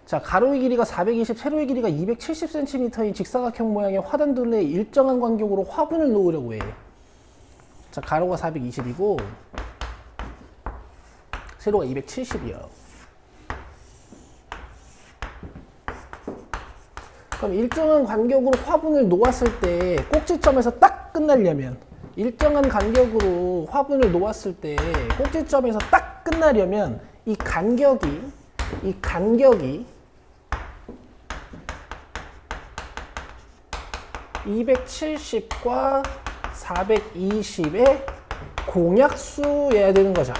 자, 가로의 길이가 420, 세로의 길이가 270cm인 직사각형 모양의 화단 둘레에 일정한 간격으로 화분을 놓으려고 해. 자, 가로가 420이고 세로가 270이야. 그럼 일정한 간격으로 화분을 놓았을 때 꼭지점에서 딱 끝나려면 일정한 간격으로 화분을 놓았을 때 꼭지점에서 딱 끝나려면 이 간격이 270과 420의 공약수여야 되는 거죠.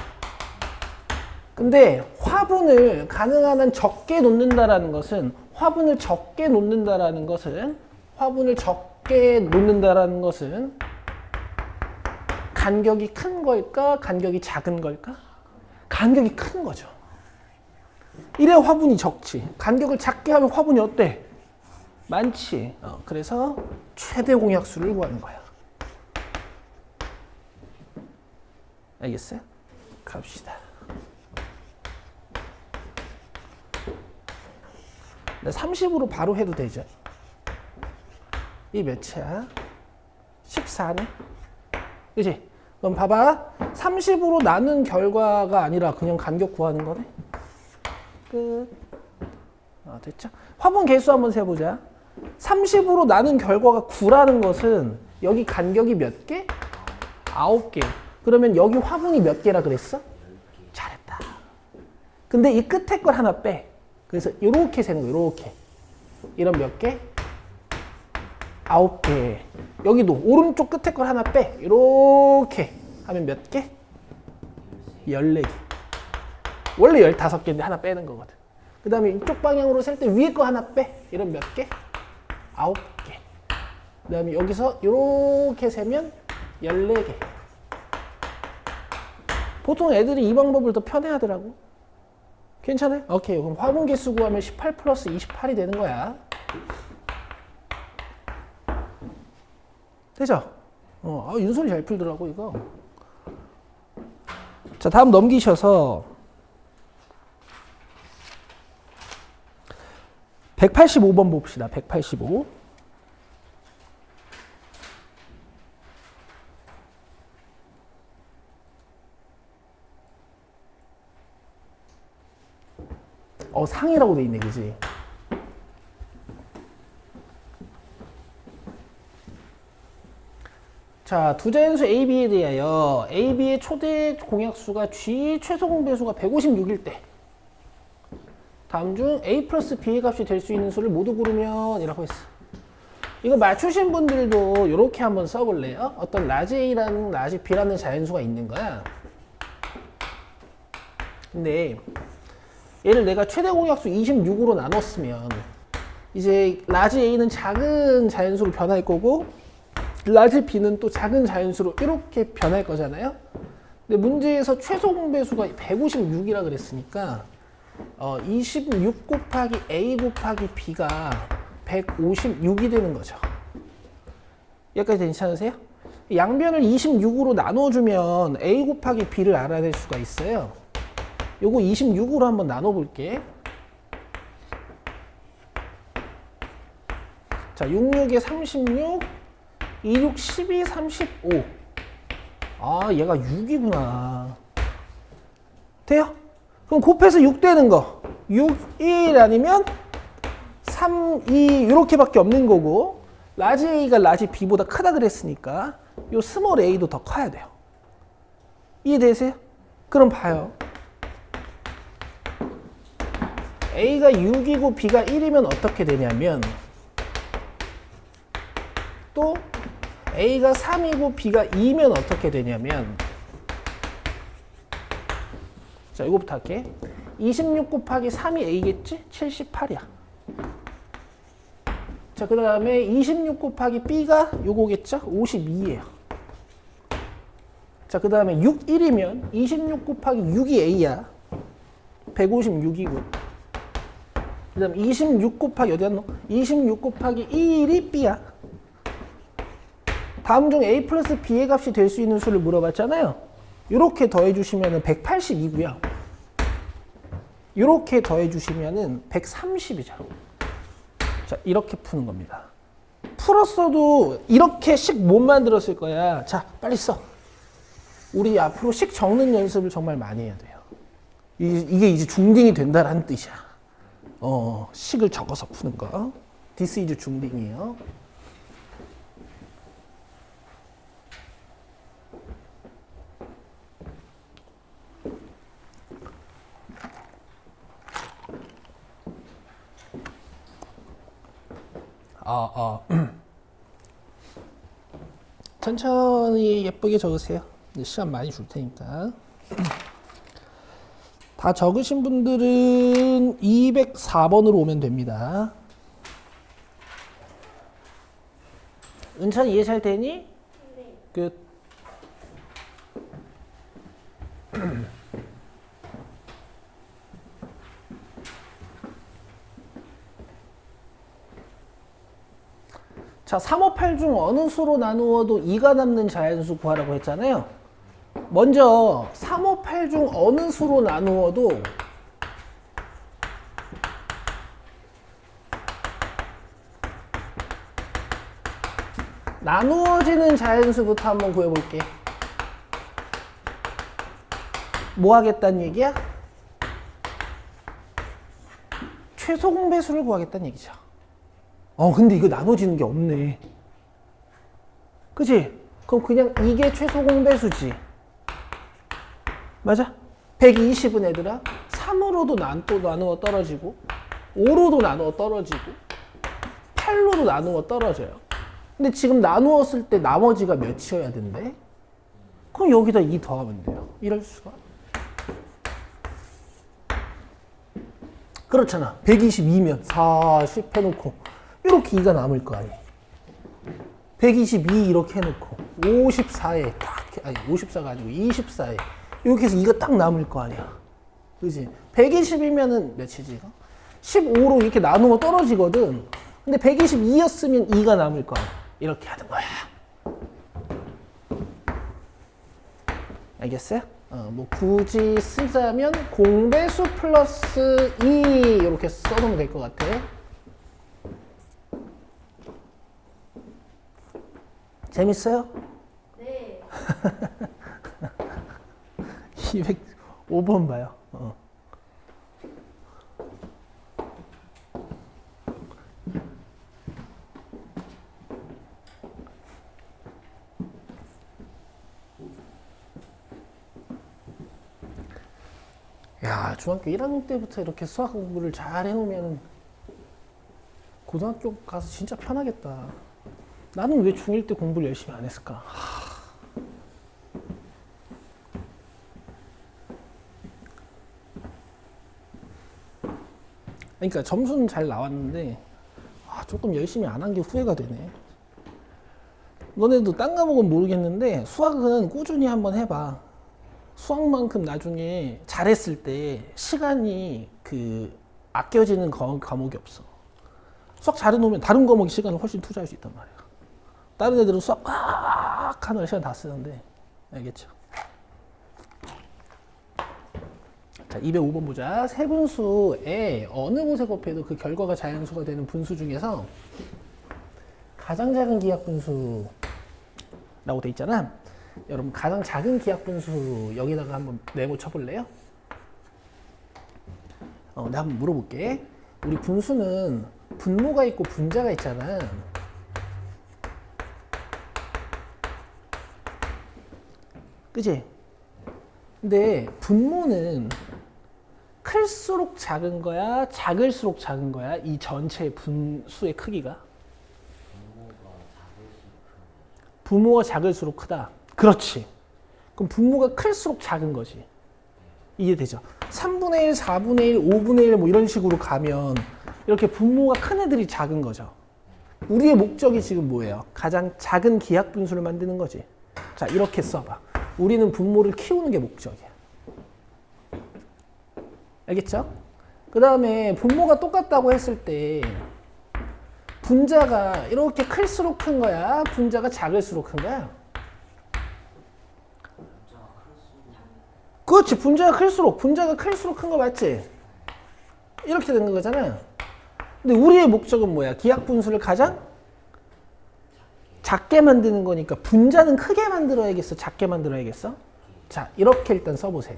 근데 화분을 가능한 한 적게 놓는다라는 것은 간격이 큰 걸까? 간격이 작은 걸까? 간격이 큰 거죠. 이래야 화분이 적지. 간격을 작게 하면 화분이 어때? 많지. 그래서 최대 공약수를 구하는 거야. 알겠어요? 갑시다. 30으로 바로 해도 되죠. 이 몇이야? 14네? 그치? 그럼 봐봐. 30으로 나눈 결과가 아니라 그냥 간격 구하는 거네. 끝. 됐죠? 화분 개수 한번 세보자. 30으로 나눈 결과가 9라는 것은 여기 간격이 몇 개? 9개. 그러면 여기 화분이 몇 개라 그랬어? 잘했다. 근데 이 끝에 걸 하나 빼. 그래서 이렇게 세는 거, 이렇게. 이런 몇 개? 9개. 여기도 오른쪽 끝에 걸 하나 빼. 이렇게 하면 몇 개? 14개. 원래 15개인데 하나 빼는 거거든. 그 다음에 이쪽 방향으로 셀 때 위에 거 하나 빼. 이런 몇 개? 9개. 그 다음에 여기서 이렇게 세면 14개. 보통 애들이 이 방법을 더 편해하더라고. 괜찮아요? 오케이. 그럼 화분 개수 구하면 18 플러스 28이 되는 거야. 되죠? 윤솔이 잘 풀더라고, 이거. 자, 다음 넘기셔서 185번 봅시다. 185. 상이라고 돼 있네, 그지? 자, 두 자연수 A, B에 대하여 A, B의 초대 공약수가 G 최소 공배수가 156일 때 다음 중 A 플러스 B의 값이 될 수 있는 수를 모두 고르면 이라고 했어. 이거 맞추신 분들도 이렇게 한번 써볼래요? 어떤 라지 A라는 라지 B라는 자연수가 있는 거야. 근데 얘를 내가 최대 공약수 26으로 나눴으면 이제 라지 A는 작은 자연수로 변할 거고 라지 B는 또 작은 자연수로 이렇게 변할 거잖아요. 근데 문제에서 최소 공배수가 156이라 그랬으니까 26 곱하기 A 곱하기 B가 156이 되는 거죠. 여기까지 괜찮으세요? 양변을 26으로 나눠주면 A 곱하기 B를 알아낼 수가 있어요. 요거 26으로 한번 나눠볼게. 자, 66에 36, 26, 12, 35. 얘가 6이구나. 돼요? 그럼 곱해서 6 되는 거. 6, 1 아니면 3, 2 이렇게밖에 없는 거고 라지 A가 라지 B보다 크다 그랬으니까 요 스몰 a도 더 커야 돼요. 이해되세요? 그럼 봐요. A가 6이고 B가 1이면 어떻게 되냐면 또 A가 3이고 B가 2면 어떻게 되냐면 자, 이거부터 할게. 26 곱하기 3이 A겠지? 78이야. 자, 그 다음에 26 곱하기 B가 요거겠죠? 52예요. 자, 그 다음에 6, 1이면 26 곱하기 6이 A야. 156이고. 그 다음에 26 곱하기 어디 갔노? 26 곱하기 1이 B야. 다음 중 A 플러스 B의 값이 될 수 있는 수를 물어봤잖아요. 이렇게 더해주시면 182고요. 이렇게 더해 주시면은 130이죠. 자, 이렇게 푸는 겁니다. 풀었어도 이렇게 식 못 만들었을 거야. 자, 빨리 써. 우리 앞으로 식 적는 연습을 정말 많이 해야 돼요. 이게 이제 중딩이 된다라는 뜻이야. 식을 적어서 푸는 거. This is 중딩이에요. 천천히 예쁘게 적으세요. 시간 많이 줄 테니까. 다 적으신 분들은 204번으로 오면 됩니다. 은찬 이해 잘 되니? 네. 끝. 자, 358 중 어느 수로 나누어도 2가 남는 자연수 구하라고 했잖아요. 먼저 358 중 어느 수로 나누어도 나누어지는 자연수부터 한번 구해볼게. 뭐 하겠다는 얘기야? 최소 공배수를 구하겠다는 얘기죠. 근데 이거 나눠지는 게 없네. 그치? 그럼 그냥 이게 최소 공배수지. 맞아? 120은 얘들아 3으로도 또 나누어 떨어지고 5로도 나누어 떨어지고 8로도 나누어 떨어져요. 근데 지금 나누었을 때 나머지가 몇이어야 된대? 그럼 여기다 2 더하면 돼요. 이럴 수가. 그렇잖아. 122면 40 해놓고 이렇게 2가 남을 거 아니에요. 122 이렇게 해놓고 54에 딱, 아니 54가 아니고 24에 이렇게 해서 2가 딱 남을 거 아니야. 그지? 120이면은 몇이지 이거? 15로 이렇게 나누어 떨어지거든. 근데 122였으면 2가 남을 거야. 이렇게 하는 거야. 알겠어요? 뭐 굳이 쓰자면 공배수 플러스 2 이렇게 써놓으면 될 것 같아. 재밌어요? 네. 205번 봐요. 야, 중학교 1학년 때부터 이렇게 수학 공부를 잘 해놓으면 고등학교 가서 진짜 편하겠다. 나는 왜 중1 때 공부를 열심히 안 했을까? 그러니까 점수는 잘 나왔는데 조금 열심히 안 한 게 후회가 되네. 너네도 딴 과목은 모르겠는데 수학은 꾸준히 한번 해봐. 수학만큼 나중에 잘했을 때 시간이 아껴지는 과목이 없어. 수학 잘해놓으면 다른 과목에 시간을 훨씬 투자할 수 있단 말이야. 다른 애들은 수학 막 하느라 시간 다 쓰는데. 알겠죠? 자, 205번 보자. 세분수에 어느 곳에 곱해도 그 결과가 자연수가 되는 분수 중에서 가장 작은 기하분수라고 돼 있잖아. 여러분 가장 작은 기하분수 여기다가 한번 메모 쳐볼래요? 내가 한번 물어볼게. 우리 분수는 분모가 있고 분자가 있잖아. 그치? 근데 분모는 클수록 작은 거야? 작을수록 작은 거야? 이 전체 분수의 크기가? 분모가 작을수록 크다. 그렇지. 그럼 분모가 클수록 작은 거지. 이해되죠? 3분의 1, 4분의 1, 5분의 1 뭐 이런 식으로 가면 이렇게 분모가 큰 애들이 작은 거죠. 우리의 목적이 지금 뭐예요? 가장 작은 기하분수를 만드는 거지. 자, 이렇게 써봐. 우리는 분모를 키우는 게 목적이야. 알겠죠? 그 다음에 분모가 똑같다고 했을 때 분자가 이렇게 클수록 큰 거야? 분자가 작을수록 큰 거야? 그렇지. 분자가 클수록 큰 거 맞지? 이렇게 되는 거잖아요. 근데 우리의 목적은 뭐야? 기하 분수를 가장 작게 만드는 거니까 분자는 크게 만들어야겠어? 작게 만들어야겠어? 자, 이렇게 일단 써보세요.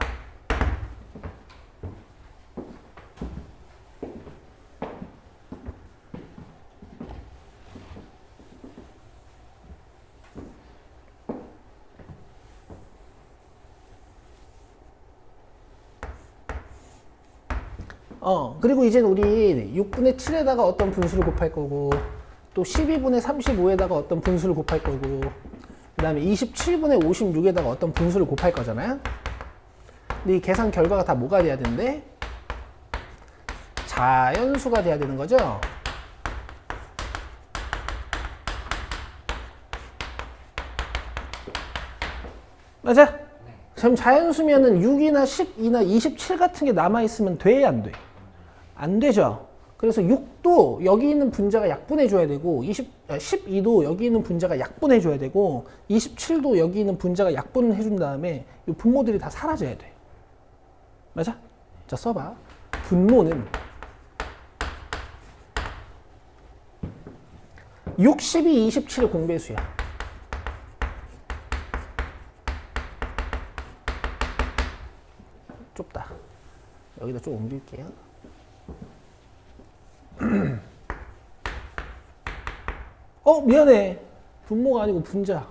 그리고 이제는 우리 6분의 7에다가 어떤 분수를 곱할 거고, 또 12분의 35에다가 어떤 분수를 곱할 거고, 그 다음에 27분의 56에다가 어떤 분수를 곱할 거잖아요? 근데 이 계산 결과가 다 뭐가 돼야 되는데? 자연수가 돼야 되는 거죠? 맞아? 그럼 자연수면은 6이나 12나 27 같은 게 남아있으면 돼? 안 돼? 안 되죠? 그래서 6도 여기 있는 분자가 약분해 줘야 되고 12도 여기 있는 분자가 약분해 줘야 되고 27도 여기 있는 분자가 약분을 해준 다음에 이 분모들이 다 사라져야 돼. 맞아? 자, 써봐. 분모는 6, 12, 27의 공배수야. 좁다. 여기다 좀 옮길게요. 미안해. 분모가 아니고 분자.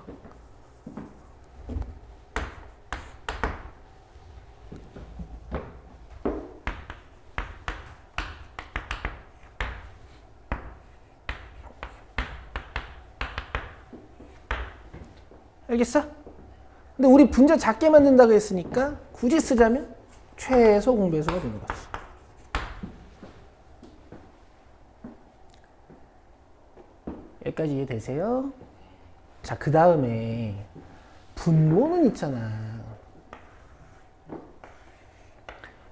알겠어? 근데 우리 분자 작게 만든다고 했으니까 굳이 쓰자면 최소 공배수가 되는 거지. 여기까지 이해되세요? 자, 그 다음에 분모는 있잖아.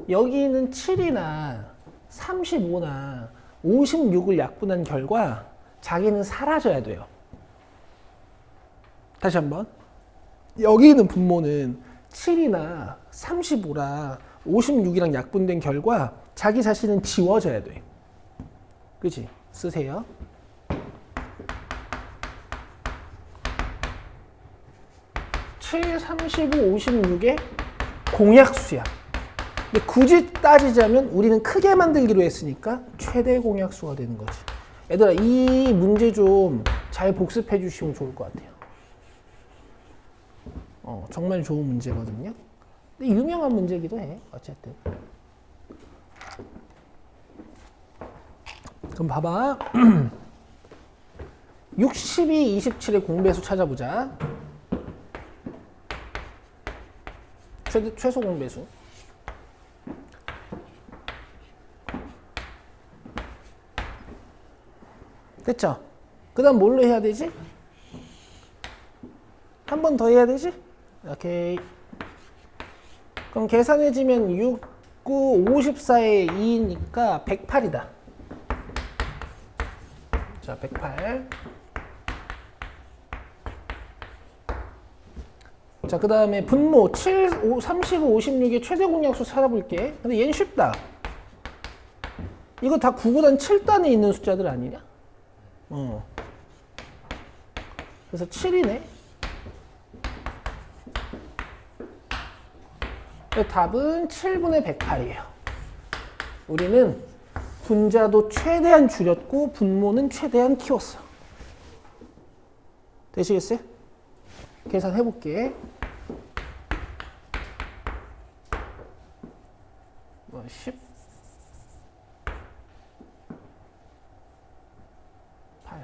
여기는 7이나 35나 56을 약분한 결과 자기는 사라져야 돼요. 다시 한번. 여기 있는 분모는 7이나 35라 56이랑 약분된 결과 자기 자신은 지워져야 돼. 그치? 쓰세요. (7, 35, 56의 공약수야. 근데 굳이 따지자면 우리는 크게 만들기로 했으니까 최대 공약수가 되는 거지. 얘들아, 이 문제 좀 잘 복습해 주시면 좋을 것 같아요. 정말 좋은 문제거든요. 근데 유명한 문제기도 해. 어쨌든. 그럼 봐봐. 6, 12, 27의 공배수 찾아보자. 최소 공배수. 됐죠? 그 다음 뭘로 해야 되지? 한 번 더 해야 되지? 오케이. 그럼 계산해지면 6, 9, 54의 2니까 108이다. 자, 108. 자, 그 다음에 분모 7, 35, 56의 최대 공약수 찾아볼게. 근데 얘는 쉽다. 이거 다 9구단 7단에 있는 숫자들 아니냐? 그래서 7이네. 답은 7분의 108이에요. 우리는 분자도 최대한 줄였고 분모는 최대한 키웠어. 되시겠어요? 계산해볼게. 10 8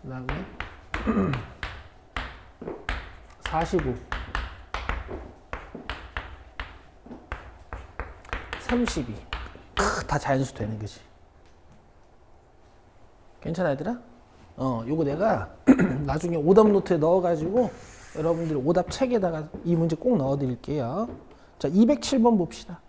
그 다음에 45 32 다 자연수 되는 거지. 괜찮아 얘들아? 요거 내가 나중에 오답 노트에 넣어가지고 여러분들 오답 책에다가 이 문제 꼭 넣어드릴게요. 자, 207번 봅시다.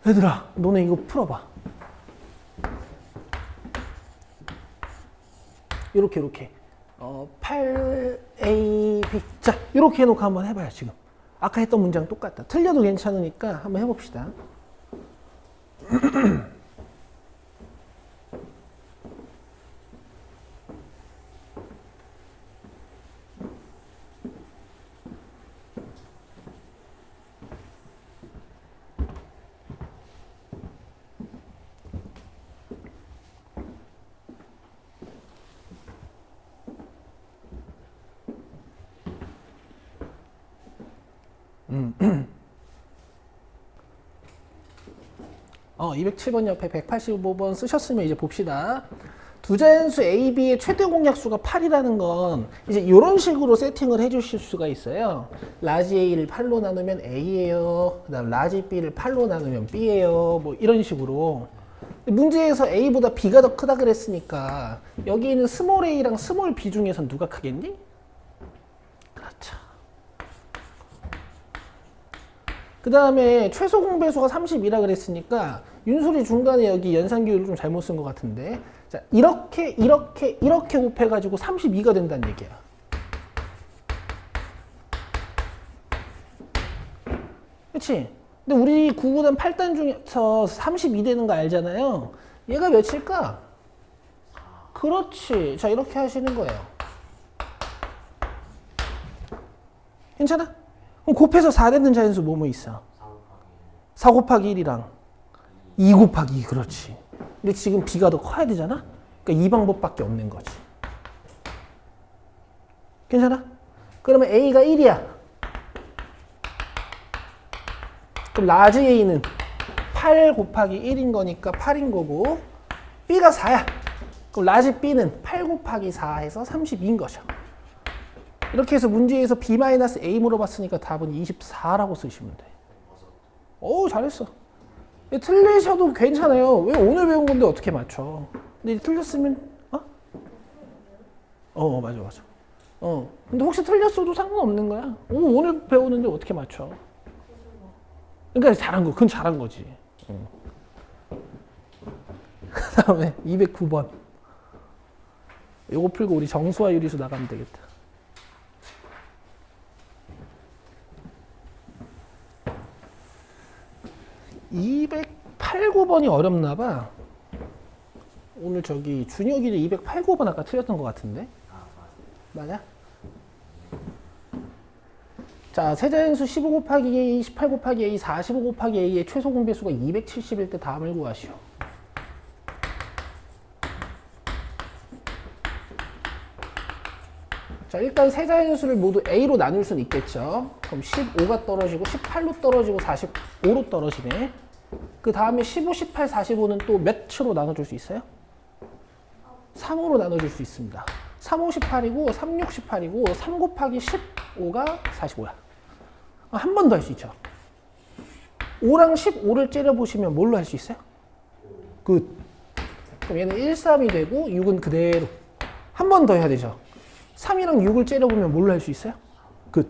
얘들아, 너네 이거 풀어봐. 이렇게 8AB. 자, 자, 이렇게 해놓고 한번 해봐요. 지금 아까 했던 문장 똑같다. 틀려도 괜찮으니까 한번 해봅시다. 어, 207번 옆에 185번 쓰셨으면 이제 봅시다. 두 자연수 A, B의 최대 공약수가 8이라는 건 이제 이런 식으로 세팅을 해주실 수가 있어요. 라지 A를 8로 나누면 A예요. 그 다음 라지 B를 8로 나누면 B예요. 뭐 이런 식으로. 문제에서 A보다 B가 더 크다 그랬으니까 여기 있는 스몰 A랑 스몰 B 중에선 누가 크겠니? 그렇죠. 그 다음에 최소 공배수가 32라 그랬으니까 윤솔이 중간에 여기 연산기호를 좀 잘못 쓴 것 같은데, 자, 이렇게 곱해가지고 32가 된다는 얘기야. 그치? 근데 우리 9구단 8단 중에서 32 되는 거 알잖아요. 얘가 몇일까? 그렇지. 자, 이렇게 하시는 거예요. 괜찮아? 그럼 곱해서 4 되는 자연수 뭐뭐 있어? 4 곱하기 1이랑 2 곱하기 2. 그렇지. 근데 지금 B가 더 커야 되잖아? 그러니까 이 방법밖에 없는 거지. 괜찮아? 그러면 A가 1이야. 그럼 라지 A는 8 곱하기 1인 거니까 8인 거고, B가 4야. 그럼 라지 B는 8 곱하기 4 해서 32인 거죠. 이렇게 해서 문제에서 B-A 물어봤으니까 답은 24라고 쓰시면 돼. 오, 잘했어. 틀리셔도 괜찮아요. 왜 오늘 배운 건데 어떻게 맞춰? 근데 틀렸으면, 맞아. 근데 혹시 틀렸어도 상관없는 거야. 오늘 배우는데 어떻게 맞춰? 그러니까 잘한 거, 그건 잘한 거지. 그 다음에 209번. 요거 풀고 우리 정수와 유리수 나가면 되겠다. 289번이 어렵나 봐. 오늘 저기 준혁이도 289번 아까 틀렸던 것 같은데. 맞아? 자, 세자연수 15 곱하기 A, 18 곱하기 A, 45 곱하기 A의 최소 공배수가 270일 때 다음을 구하시오. 자, 일단 세자연수를 모두 A로 나눌 수는 있겠죠. 그럼 15가 떨어지고 18로 떨어지고 45로 떨어지네. 그 다음에 15, 18, 45는 또 몇으로 나눠줄 수 있어요? 3으로 나눠줄 수 있습니다. 3, 5, 18이고 3, 6, 18이고 3 곱하기 15가 45야. 한 번 더 할 수 있죠. 5랑 15를 째려보시면 뭘로 할 수 있어요? 굿. 그럼 얘는 1, 3이 되고 6은 그대로. 한 번 더 해야 되죠. 3이랑 6을 째려보면 뭘로 할 수 있어요? 굿.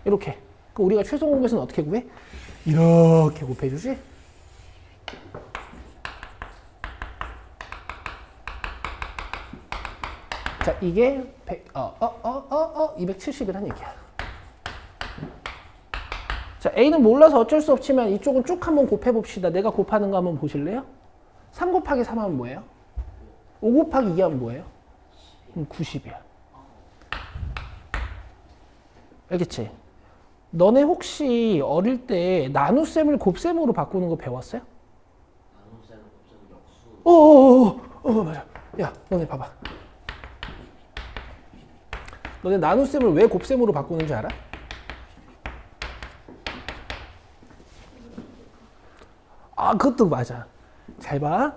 이렇게. 그럼 우리가 최소 공배수는 어떻게 구해? 이렇게 곱해주지? 자, 이게 270이란 얘기야. 자, A는 몰라서 어쩔 수 없지만 이쪽은 쭉 한번 곱해봅시다. 내가 곱하는 거 한번 보실래요? 3 곱하기 3 하면 뭐예요? 5 곱하기 2 하면 뭐예요? 90이야. 알겠지? 너네 혹시 어릴 때 나눗셈을 곱셈으로 바꾸는 거 배웠어요? 나눗셈을 곱셈 역수. 맞아. 야, 너네 봐봐. 너네 나눗셈을 왜 곱셈으로 바꾸는지 알아? 아, 그것도 맞아. 잘 봐.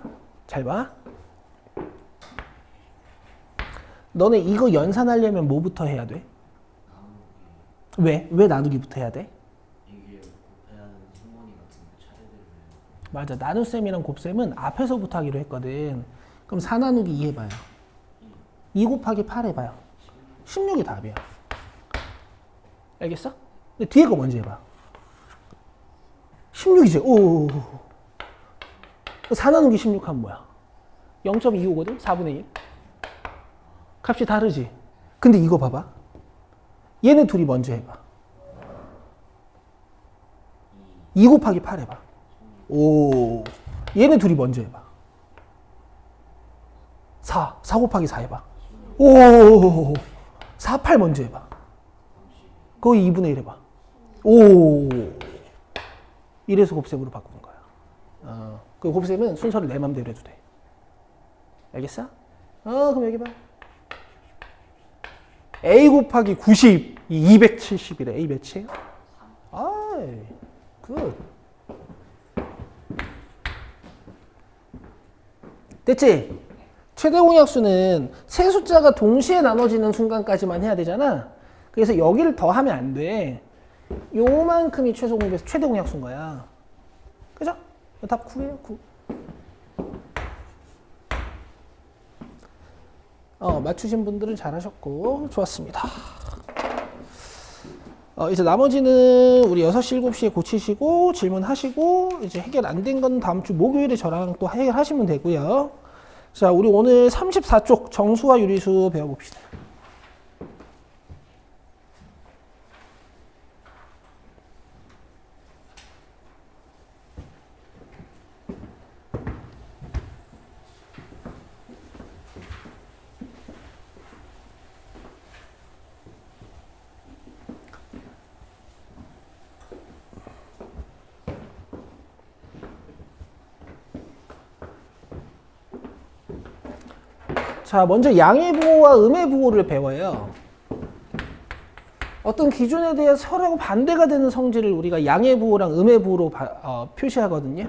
너네 이거 연산하려면 뭐부터 해야 돼? 나누기. 왜 나누기부터 해야 돼? 이게 곱해야 하는 승원이 같은 차례대로 해요. 맞아. 나눗셈이랑 곱셈은 앞에서부터 하기로 했거든. 그럼 4 나누기 2 해봐요. 2 곱하기 8 해봐요. 16이 답이야. 알겠어? 근데 뒤에 거 먼저 해봐. 16이지. 오. 4 나누기 16 하면 뭐야? 0.25거든? 4분의 1. 값이 다르지? 근데 이거 봐봐. 얘네 둘이 먼저 해봐. 2 곱하기 8 해봐. 오. 얘네 둘이 먼저 해봐. 4 곱하기 4 해봐. 오. 4, 8 먼저 해봐. 거의 2분의 1 해봐. 오. 이래서 곱셈으로 바꾸는 거야. 그 곱셈은 순서를 내 맘대로 해도 돼. 알겠어? 그럼 여기 봐. A 곱하기 90, 270이래. A 몇이에요? 아이, 굿. 됐지? 최대 공약수는 세 숫자가 동시에 나눠지는 순간까지만 해야 되잖아. 그래서 여기를 더하면 안 돼. 요만큼이 최대 공약수인 거야. 그죠? 답 9예요, 9. 맞추신 분들은 잘하셨고 좋았습니다. 이제 나머지는 우리 6시, 7시에 고치시고 질문하시고 이제 해결 안 된 건 다음 주 목요일에 저랑 또 해결하시면 되고요. 자, 우리 오늘 34쪽 정수와 유리수 배워봅시다. 자, 먼저 양의 부호와 음의 부호를 배워요. 어떤 기준에 대해 서로 반대가 되는 성질을 우리가 양의 부호랑 음의 부호로 표시하거든요.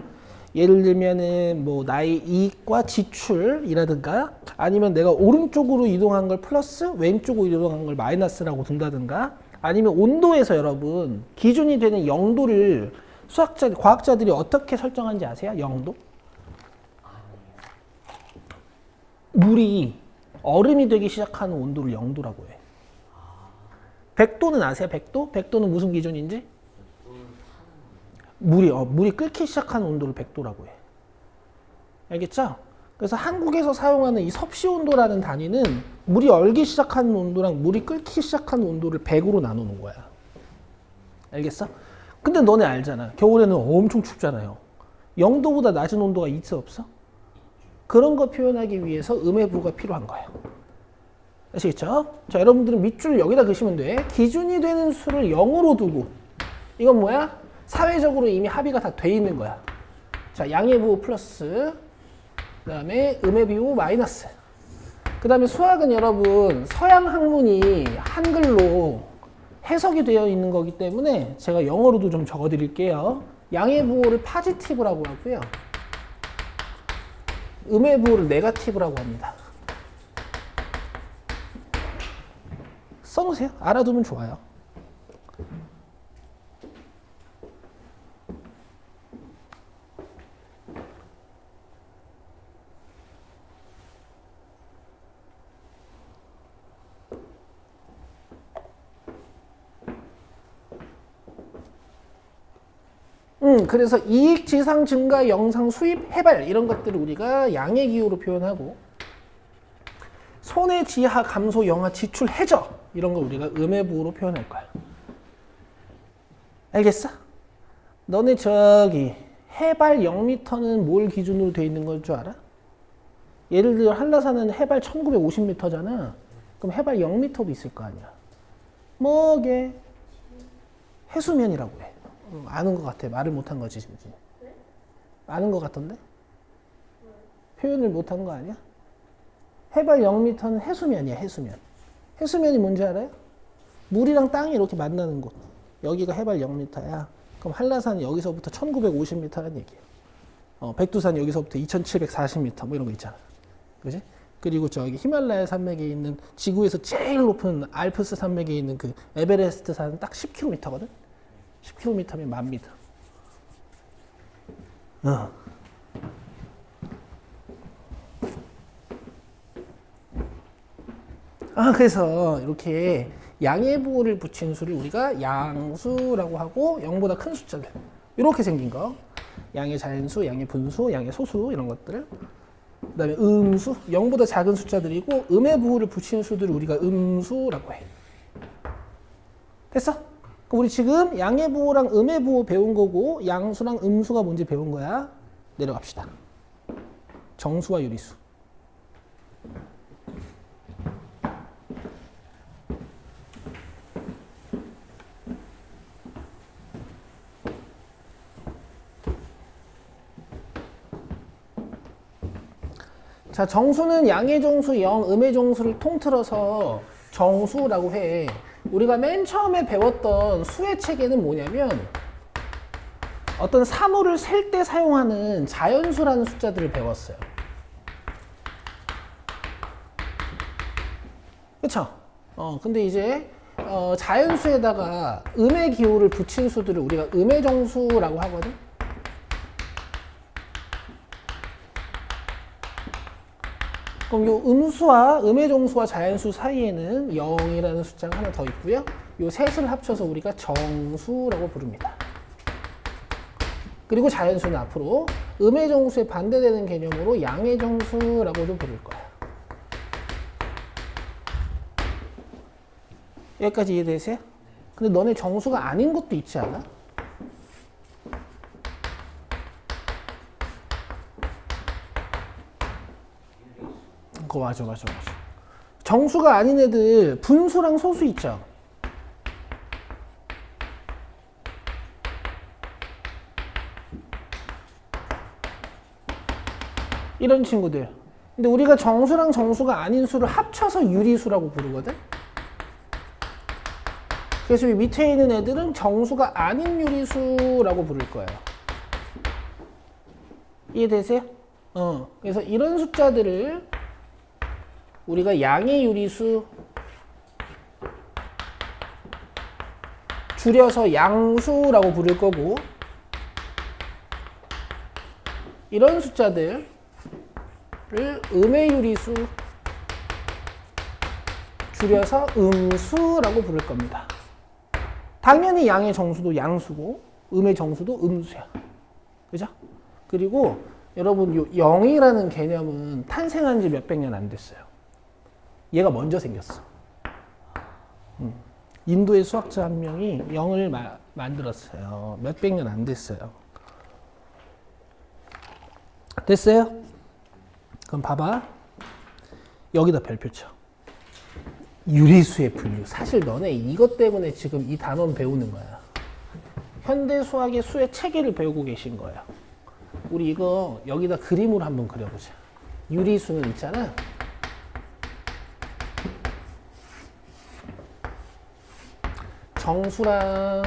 예를 들면은 뭐 나의 이익과 지출이라든가 아니면 내가 오른쪽으로 이동한 걸 플러스 왼쪽으로 이동한 걸 마이너스라고 둔다든가 아니면 온도에서 여러분 기준이 되는 0도를 과학자들이 어떻게 설정하는지 아세요? 0도? 물이 얼음이 되기 시작하는 온도를 0도라고 해. 100도는 아세요? 100도? 100도는 무슨 기준인지? 물이 끓기 시작하는 온도를 100도라고 해. 알겠죠? 그래서 한국에서 사용하는 이 섭씨 온도라는 단위는 물이 얼기 시작하는 온도랑 물이 끓기 시작하는 온도를 100으로 나누는 거야. 알겠어? 근데 너네 알잖아. 겨울에는 엄청 춥잖아요. 0도보다 낮은 온도가 있어 없어? 그런 거 표현하기 위해서 음의 부호가 필요한 거예요. 아시겠죠? 자, 여러분들은 밑줄 여기다 그시면 돼. 기준이 되는 수를 0으로 두고 이건 뭐야? 사회적으로 이미 합의가 다 돼 있는 거야. 자, 양의 부호 플러스 그 다음에 음의 부호 마이너스 그 다음에 수학은 여러분 서양 학문이 한글로 해석이 되어 있는 거기 때문에 제가 영어로도 좀 적어 드릴게요. 양의 부호를 파지티브라고 하고요. 음의 부호를 네거티브라고 합니다. 써놓으세요. 알아두면 좋아요. 그래서 이익, 지상, 증가, 영상, 수입, 해발 이런 것들을 우리가 양의 기호로 표현하고 손해, 지하, 감소, 영하, 지출, 해저 이런 거 우리가 음의 부호로 표현할 거야. 알겠어? 너네 저기 해발 0m는 뭘 기준으로 돼 있는 걸 줄 알아? 예를 들어 한라산은 해발 1950m잖아. 그럼 해발 0m도 있을 거 아니야. 뭐게? 해수면이라고 해. 아는 것 같아. 말을 못한 거지 지금. 아는 것 같던데? 표현을 못한 거 아니야? 해발 0m는 해수면이야. 해수면. 해수면이 뭔지 알아요? 물이랑 땅이 이렇게 만나는 곳. 여기가 해발 0m야. 그럼 한라산은 여기서부터 1950m라는 얘기예요. 백두산 여기서부터 2740m 뭐 이런 거 있잖아. 그지? 그리고 저기 히말라야 산맥에 있는 지구에서 제일 높은 알프스 산맥에 있는 그 에베레스트 산은 딱 10km거든? 10km면 10,000m. 그래서 이렇게 양의 부호를 붙인 수를 우리가 양수라고 하고 0보다 큰 숫자들 이렇게 생긴 거 양의 자연수, 양의 분수, 양의 소수 이런 것들을 그 다음에 음수, 0보다 작은 숫자들이고 음의 부호를 붙이는 수들을 우리가 음수라고 해. 됐어? 그럼 우리 지금 양의 부호랑 음의 부호 배운 거고 양수랑 음수가 뭔지 배운 거야. 내려갑시다. 정수와 유리수. 자, 정수는 양의 정수 0, 음의 정수를 통틀어서 정수라고 해. 우리가 맨 처음에 배웠던 수의 체계는 뭐냐면 어떤 사물을 셀 때 사용하는 자연수라는 숫자들을 배웠어요. 그쵸? 근데 이제 자연수에다가 음의 기호를 붙인 수들을 우리가 음의 정수라고 하거든. 그럼 요 음수와 음의 정수와 자연수 사이에는 0이라는 숫자가 하나 더 있고요. 요 셋을 합쳐서 우리가 정수라고 부릅니다. 그리고 자연수는 앞으로 음의 정수에 반대되는 개념으로 양의 정수라고도 부를 거야. 여기까지 이해되세요? 근데 너네 정수가 아닌 것도 있지 않아? 그거 맞아. 정수가 아닌 애들 분수랑 소수 있죠? 이런 친구들. 근데 우리가 정수랑 정수가 아닌 수를 합쳐서 유리수라고 부르거든? 그래서 이 밑에 있는 애들은 정수가 아닌 유리수라고 부를 거예요. 이해되세요? 그래서 이런 숫자들을 우리가 양의 유리수, 줄여서 양수라고 부를 거고, 이런 숫자들을 음의 유리수, 줄여서 음수라고 부를 겁니다. 당연히 양의 정수도 양수고 음의 정수도 음수야. 그죠? 그리고 여러분 요 0이라는 개념은 탄생한 지 몇백 년 안 됐어요. 얘가 먼저 생겼어. 인도의 수학자 한 명이 0을 만들었어요. 몇백 년 안 됐어요. 됐어요? 그럼 봐봐. 여기다 별표 쳐. 유리수의 분류. 사실 너네 이것 때문에 지금 이 단원 배우는 거야. 현대 수학의 수의 체계를 배우고 계신 거야. 우리 이거 여기다 그림으로 한번 그려보자. 유리수는 있잖아. 정수랑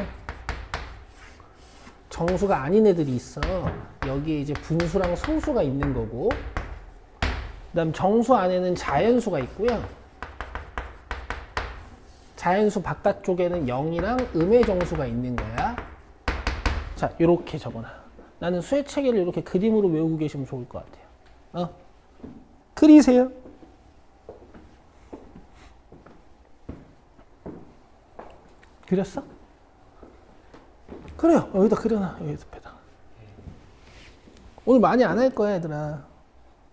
정수가 아닌 애들이 있어. 여기에 이제 분수랑 소수가 있는 거고, 그다음 정수 안에는 자연수가 있고요. 자연수 바깥쪽에는 0이랑 음의 정수가 있는 거야. 자, 이렇게 적어놔. 나는 수의 체계를 이렇게 그림으로 외우고 계시면 좋을 것 같아요. 그리세요. 그렸어? 그래요. 여기다 그려놔. 여기다. 오늘 많이 안 할 거야, 얘들아.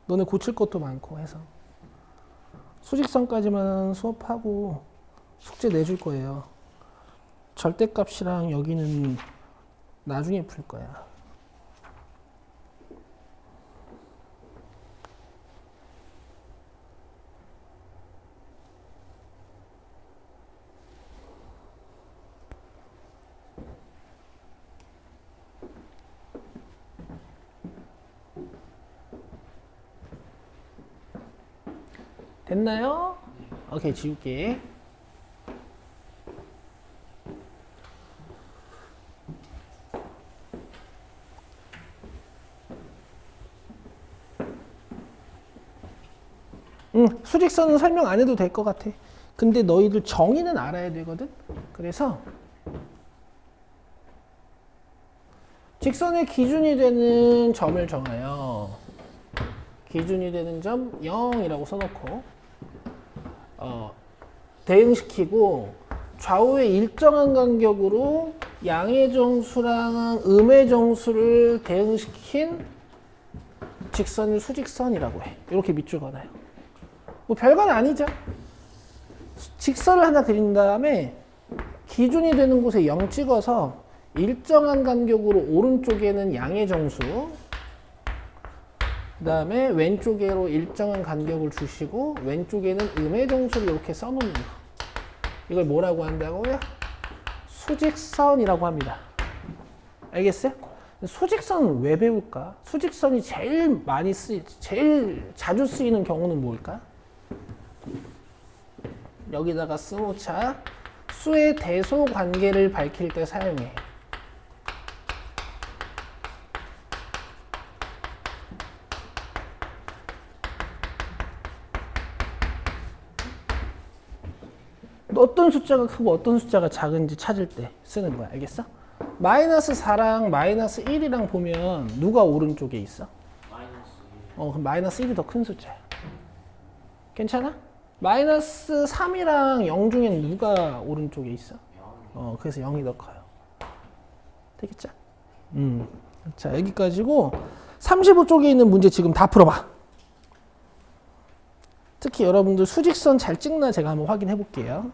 너네 고칠 것도 많고 해서. 수직선까지만 수업하고 숙제 내줄 거예요. 절대값이랑 여기는 나중에 풀 거야. 됐나요? 오케이, 지울게. 수직선은 설명 안 해도 될 것 같아. 근데 너희들 정의는 알아야 되거든. 그래서 직선의 기준이 되는 점을 정하여 기준이 되는 점 0이라고 써놓고 대응시키고 좌우의 일정한 간격으로 양의 정수랑 음의 정수를 대응시킨 직선을 수직선이라고 해. 이렇게 밑줄 그어놔요. 뭐 별건 아니죠. 직선을 하나 그린 다음에 기준이 되는 곳에 0 찍어서 일정한 간격으로 오른쪽에는 양의 정수, 그 다음에 왼쪽으로 일정한 간격을 주시고 왼쪽에는 음의 정수를 이렇게 써놓는 거. 이걸 뭐라고 한다고요? 수직선이라고 합니다. 알겠어요? 수직선은 왜 배울까? 수직선이 제일 제일 자주 쓰이는 경우는 뭘까? 여기다가 쓰놓자. 수의 대소 관계를 밝힐 때 사용해. 어떤 숫자가 크고 어떤 숫자가 작은지 찾을 때 쓰는 거야. 알겠어? 마이너스 4랑 마이너스 1이랑 보면 누가 오른쪽에 있어? 마이너스 그럼 마이너스 1이 더 큰 숫자야. 괜찮아? 마이너스 3이랑 0 중엔 누가 오른쪽에 있어? 0. 그래서 0이 더 커요. 되겠죠? 자, 여기까지고 35쪽에 있는 문제 지금 다 풀어봐. 특히 여러분들 수직선 잘 찍나 제가 한번 확인해 볼게요.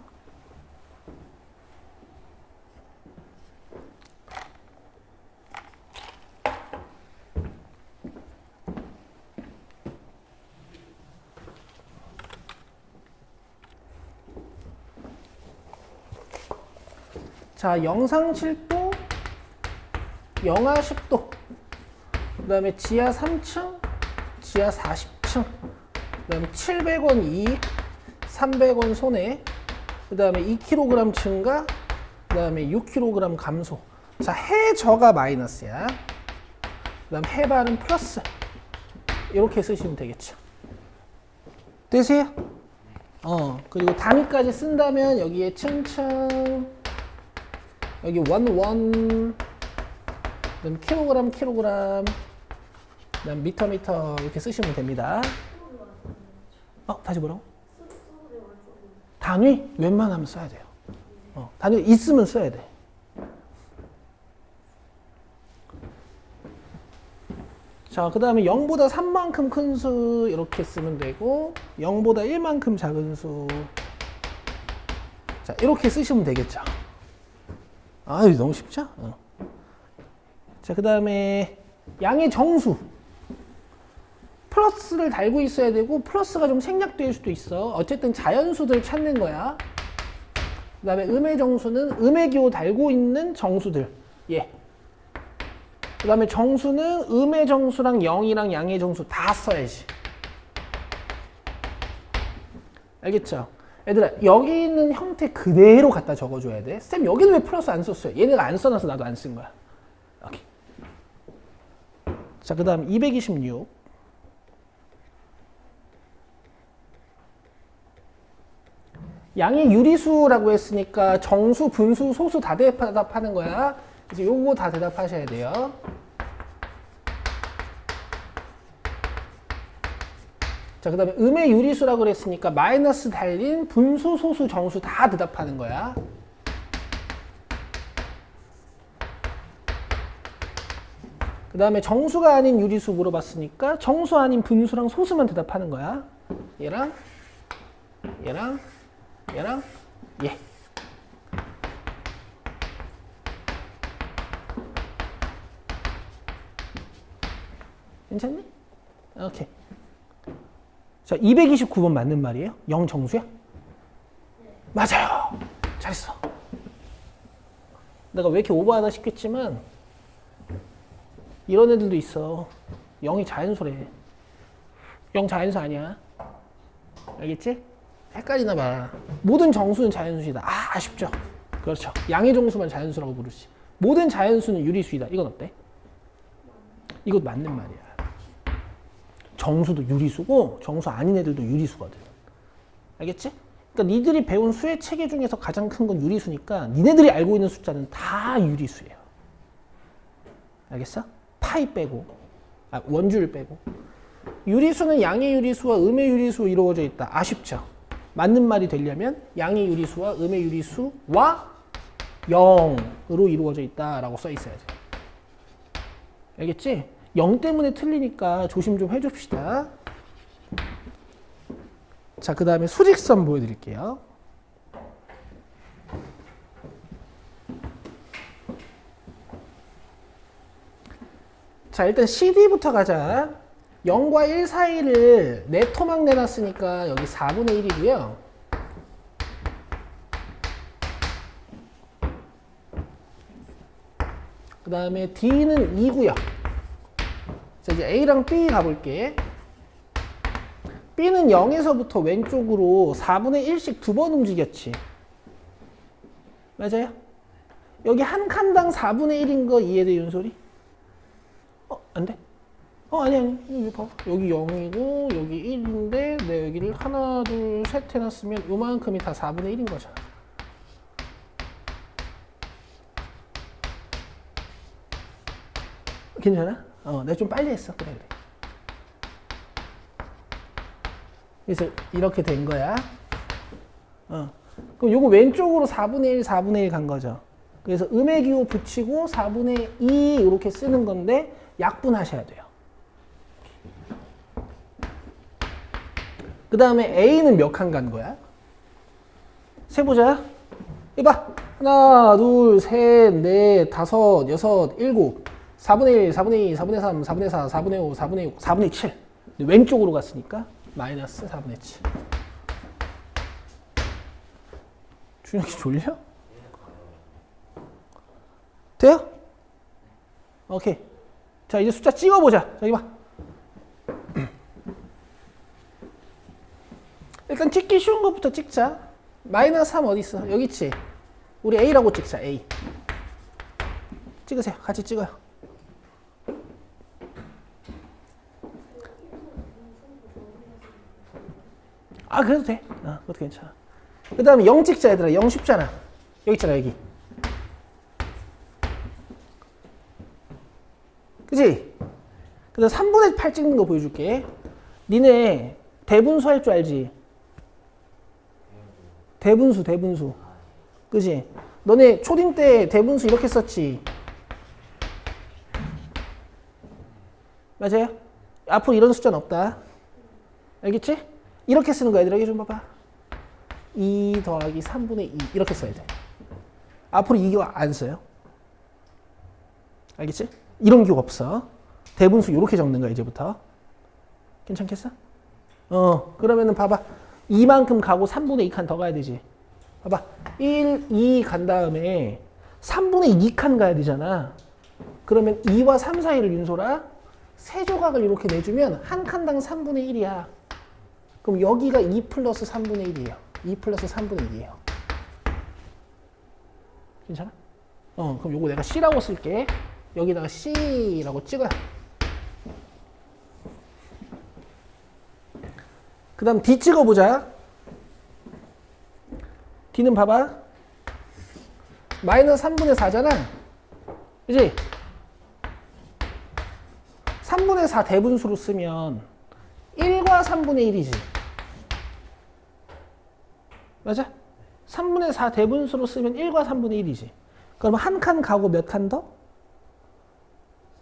자, 영상 7도, 영하 10도, 그 다음에 지하 3층, 지하 40층, 그 다음에 700원 이익, 300원 손해, 그 다음에 2kg 증가, 그 다음에 6kg 감소. 자, 해저가 마이너스야. 그 다음 해발은 플러스. 이렇게 쓰시면 되겠죠. 되세요? 그리고 단위까지 쓴다면 여기에 층층, 여기 원, 그다음 킬로그램, 그다음 미터 이렇게 쓰시면 됩니다. 다시 뭐라고? 단위 웬만하면 써야 돼요. 단위 있으면 써야 돼. 자, 그다음에 0보다 3만큼 큰 수 이렇게 쓰면 되고 0보다 1만큼 작은 수. 자, 이렇게 쓰시면 되겠죠. 아유, 너무 쉽죠? 자, 그 다음에 양의 정수. 플러스를 달고 있어야 되고 플러스가 좀 생략될 수도 있어. 어쨌든 자연수들 찾는 거야. 그 다음에 음의 정수는 음의 기호 달고 있는 정수들. 예. 그 다음에 정수는 음의 정수랑 0이랑 양의 정수 다 써야지. 알겠죠? 얘들아, 여기 있는 형태 그대로 갖다 적어줘야 돼. 쌤, 여기는 왜 플러스 안 썼어요? 얘네가 안 써놔서 나도 안 쓴 거야. 오케이. 자, 그 다음 226. 양의 유리수라고 했으니까 정수, 분수, 소수 다 대답하는 거야. 그래서 요거 다 대답하셔야 돼요. 자, 그 다음에 음의 유리수라고 그랬으니까 마이너스 달린 분수, 소수, 정수 다 대답하는 거야. 그 다음에 정수가 아닌 유리수 물어봤으니까 정수 아닌 분수랑 소수만 대답하는 거야. 얘랑 얘. 괜찮니? 오케이. 자, 229번 맞는 말이에요? 0 정수야? 네. 맞아요. 잘했어. 내가 왜 이렇게 오버하다 싶겠지만 이런 애들도 있어. 0이 자연수래. 0 자연수 아니야. 알겠지? 헷갈리나 봐. 모든 정수는 자연수이다. 아쉽죠? 그렇죠. 양의 정수만 자연수라고 부르지. 모든 자연수는 유리수이다. 이건 어때? 이것 맞는 말이야. 정수도 유리수고 정수 아닌 애들도 유리수거든. 알겠지? 그러니까 니들이 배운 수의 체계 중에서 가장 큰 건 유리수니까 니네들이 알고 있는 숫자는 다 유리수예요. 알겠어? 파이 빼고, 원주율 빼고. 유리수는 양의 유리수와 음의 유리수로 이루어져 있다. 아쉽죠? 맞는 말이 되려면 양의 유리수와 음의 유리수와 0으로 이루어져 있다라고 써 있어야지. 알겠지? 0 때문에 틀리니까 조심 좀 해줍시다. 자, 그 다음에 수직선 보여드릴게요. 자, 일단 CD부터 가자. 0과 1 사이를 네토막 내놨으니까 여기 4분의 1이고요. 그 다음에 D는 2고요. 자, 이제 A랑 B 가볼게. B는 0에서부터 왼쪽으로 4분의 1씩 두 번 움직였지. 맞아요? 여기 한 칸당 4분의 1인 거 이해돼, 윤솔이? 안 돼? 아니. 여기 봐봐. 여기 0이고, 여기 1인데, 내가 여기를 하나, 둘, 셋 해놨으면 요만큼이 다 4분의 1인 거잖아. 괜찮아? 내가 좀 빨리 했어. 그래. 그래서 이렇게 된 거야. 그럼 요거 왼쪽으로 4분의 1, 4분의 1 간 거죠. 그래서 음의 기호 붙이고 4분의 2 이렇게 쓰는 건데 약분하셔야 돼요. 그 다음에 A는 몇 칸 간 거야? 세보자. 이봐. 하나, 둘, 셋, 넷, 다섯, 여섯, 일곱. 4분의 1, 4분의 2, 4분의 3, 4분의 4, 4분의 5, 4분의 6, 4분의 7. 왼쪽으로 갔으니까 마이너스 4분의 7. 준혁이 졸려? 돼요? 오케이. 자, 이제 숫자 찍어보자. 저기 봐. 일단 찍기 쉬운 것부터 찍자. 마이너스 3 어디 있어? 여기 있지? 우리 A라고 찍자. A. 찍으세요. 같이 찍어요. 그래도 돼. 그것도 괜찮아. 그 다음에 0 찍자, 얘들아. 0 쉽잖아. 여기 있잖아, 여기. 그치? 그 다음 3분의 8 찍는 거 보여줄게. 니네 대분수 할 줄 알지? 대분수. 그치? 너네 초딩 때 대분수 이렇게 썼지? 맞아요? 앞으로 이런 숫자는 없다. 알겠지? 이렇게 쓰는 거야. 얘들아, 여기 좀 봐봐. 2 더하기 3분의 2 이렇게 써야 돼. 앞으로 이거 안 써요. 알겠지? 이런 기호 없어. 대분수 이렇게 적는 거야, 이제부터. 괜찮겠어? 그러면은 봐봐. 2만큼 가고 3분의 2칸 더 가야 되지. 봐봐. 1, 2 간 다음에 3분의 2칸 가야 되잖아. 그러면 2와 3 사이를 윤소라 세 조각을 이렇게 내주면 한 칸당 3분의 1이야. 그럼 여기가 2 플러스 3분의 1이에요. 2 플러스 3분의 2예요. 괜찮아? 그럼 요거 내가 C라고 쓸게. 여기다가 C라고 찍어요. 그 다음 D 찍어보자. D는 봐봐. 마이너스 3분의 4잖아. 그치? 3분의 4 대분수로 쓰면 1과 3분의 1이지. 맞아? 3분의 4 대분수로 쓰면 1과 3분의 1이지. 그럼 한 칸 가고 몇 칸 더?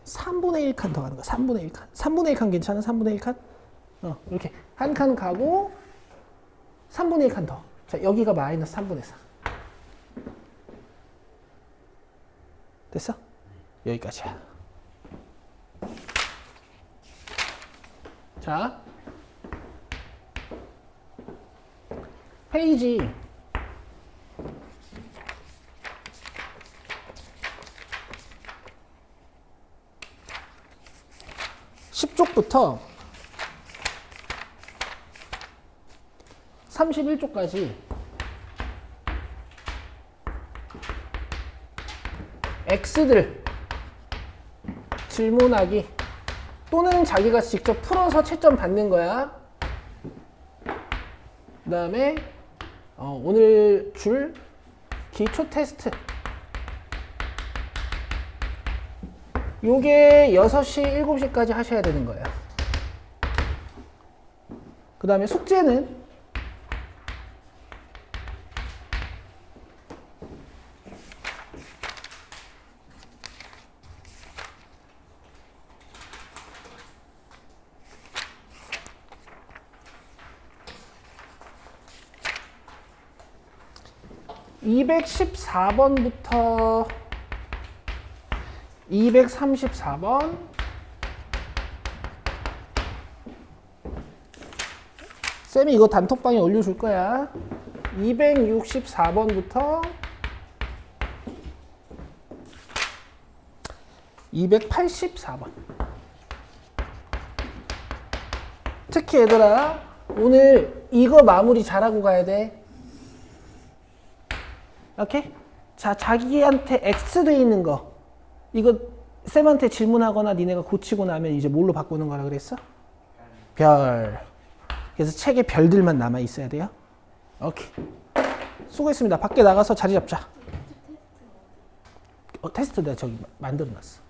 3분의 1칸 더 가는 거야. 3분의 1칸. 3분의 1칸 괜찮아? 3분의 1칸? 이렇게. 한 칸 가고 3분의 1칸 더. 자, 여기가 마이너스 3분의 4. 됐어? 여기까지야. 자, 페이지 10쪽부터 31쪽까지 X들 질문하기 또는 자기가 직접 풀어서 채점 받는 거야. 그 다음에 오늘 줄 기초 테스트 요게 6시, 7시까지 하셔야 되는 거예요. 그 다음에 숙제는 214번부터 234번 쌤이 이거 단톡방에 올려줄 거야. 264번부터 284번. 특히 얘들아, 오늘 이거 마무리 잘하고 가야 돼. 오케이? 자, 자기한테 X 돼 있는 거. 이거 쌤한테 질문하거나 니네가 고치고 나면 이제 뭘로 바꾸는 거라 그랬어? 별. 그래서 책에 별들만 남아 있어야 돼요. 오케이. 수고했습니다. 밖에 나가서 자리 잡자. 테스트 내가 저기 만들어 놨어.